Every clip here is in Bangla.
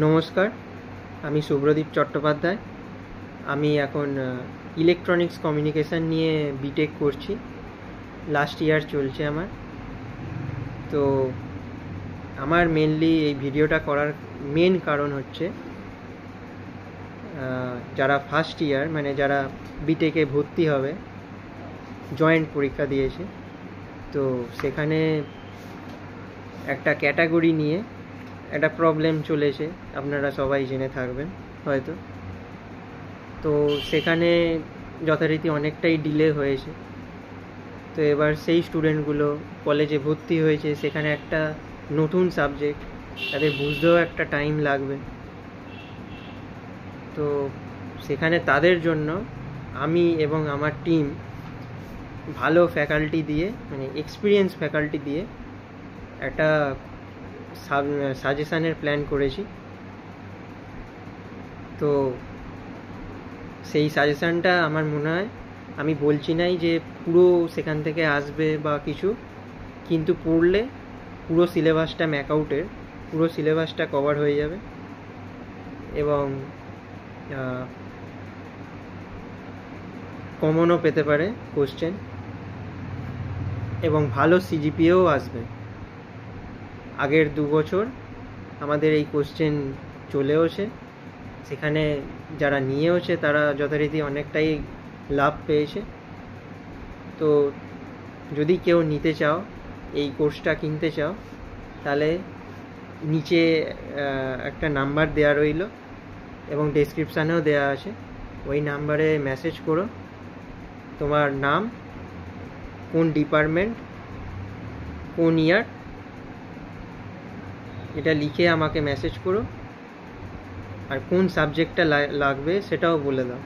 নমস্কার, আমি শুভ্রদীপ চট্টোপাধ্যায়। আমি এখন ইলেকট্রনিক্স কমিউনিকেশান নিয়ে বিটেক করছি। লাস্ট ইয়ার চলছে আমার। তো আমার মেনলি এই ভিডিওটা করার মেন কারণ হচ্ছে যারা ফার্স্ট ইয়ার মানে যারা বিটেকে ভর্তি হবে, জয়েন্ট পরীক্ষা দিয়েছে, তো সেখানে একটা ক্যাটাগরি নিয়ে একটা প্রবলেম চলেছে, আপনারা সবাই জেনে থাকবেন হয়তো। তো সেখানে যথারীতি অনেকটাই ডিলে হয়েছে। তো এবার সেই স্টুডেন্টগুলো কলেজে ভর্তি হয়েছে, সেখানে একটা নতুন সাবজেক্ট, তাদের বুঝতেও একটা টাইম লাগবে। তো সেখানে তাদের জন্য আমি এবং আমার টিম ভালো ফ্যাকাল্টি দিয়ে, মানে এক্সপিরিয়েন্স ফ্যাকাল্টি দিয়ে একটা সাজেশানের প্ল্যান করেছি। তো সেই সাজেশানটা আমার মনে হয়, আমি বলছি নাই যে পুরো সেখান থেকে আসবে বা কিছু, কিন্তু পড়লে পুরো সিলেবাসটা ম্যাকআউটের, পুরো সিলেবাসটা কভার হয়ে যাবে এবং কমনও পেতে পারে কোশ্চেন, এবং ভালো সিজিপিএও আসবে। আগের 2 বছর আমাদের এই কোশ্চেন চলেওছে, সেখানে যারা নিয়েওছে তারা যথারীতি অনেকটাই লাভ পেয়েছে। তো যদি কেউ নিতে চাও, এই কোর্সটা কিনতে চাও, তাহলে নিচে একটা নাম্বার দেওয়া রইল এবং ডেসক্রিপশানেও দেওয়া আছে। ওই নাম্বারে মেসেজ করো, তোমার নাম, কোন ডিপার্টমেন্ট, কোন ইয়ার, এটা লিখে আমাকে মেসেজ করো, আর কোন সাবজেক্টটা লাগবে সেটাও বলে দাও।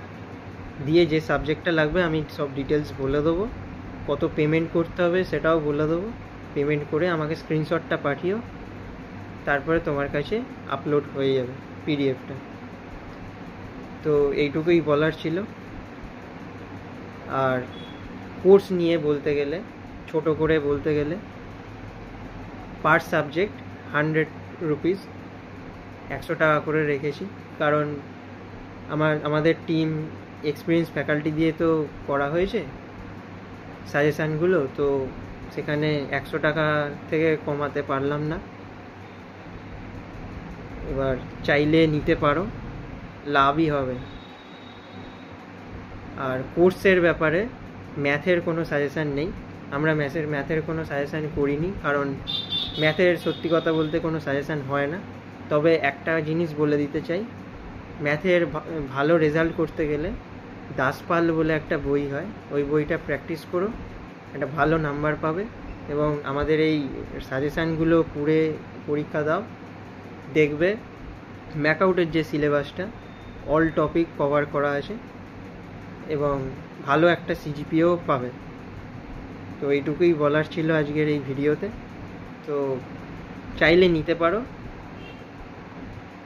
দিয়ে যে সাবজেক্টটা লাগবে আমি সব ডিটেলস বলে দেবো, কত পেমেন্ট করতে হবে সেটাও বলে দেবো। পেমেন্ট করে আমাকে স্ক্রিনশটটা পাঠিও, তারপরে তোমার কাছে আপলোড হয়ে যাবে পিডিএফটা। তো এইটুকুই বলার ছিল। আর কোর্স নিয়ে বলতে গেলে, ছোট করে বলতে গেলে, পার সাবজেক্ট 100 রুপিস, 100 টাকা করে রেখেছি। কারণ আমাদের টিম এক্সপিরিয়েন্স ফ্যাকাল্টি দিয়ে তো করা হয়েছে সাজেশানগুলো, তো সেখানে 100 টাকা থেকে কমাতে পারলাম না। এবার চাইলে নিতে পারো, লাভই হবে। আর কোর্সের ব্যাপারে ম্যাথের কোনো সাজেশান নেই, আমরা ম্যাথের কোনো সাজেশান করিনি, কারণ ম্যাথের সত্যি কথা বলতে কোনো সাজেশান হয় না। তবে একটা জিনিস বলে দিতে চাই, ম্যাথের ভালো রেজাল্ট করতে গেলে দাসপাল বলে একটা বই হয়, ওই বইটা প্র্যাকটিস করো, একটা ভালো নাম্বার পাবে। এবং আমাদের এই সাজেশানগুলো পড়ে পরীক্ষা দাও, দেখবে ম্যাকআউটের যে সিলেবাসটা অল টপিক কভার করা আছে এবং ভালো একটা সিজিপিও পাবে। তো এইটুকুই বলার ছিল আজকের এই ভিডিওতে। তো চাইলে নিতে পারো,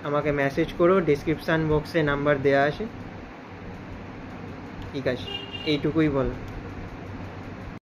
আমাকে মেসেজ করো, ডেসক্রিপশান বক্সে নাম্বার দেওয়া আছে। ঠিক আছে, এইটুকুই বলো।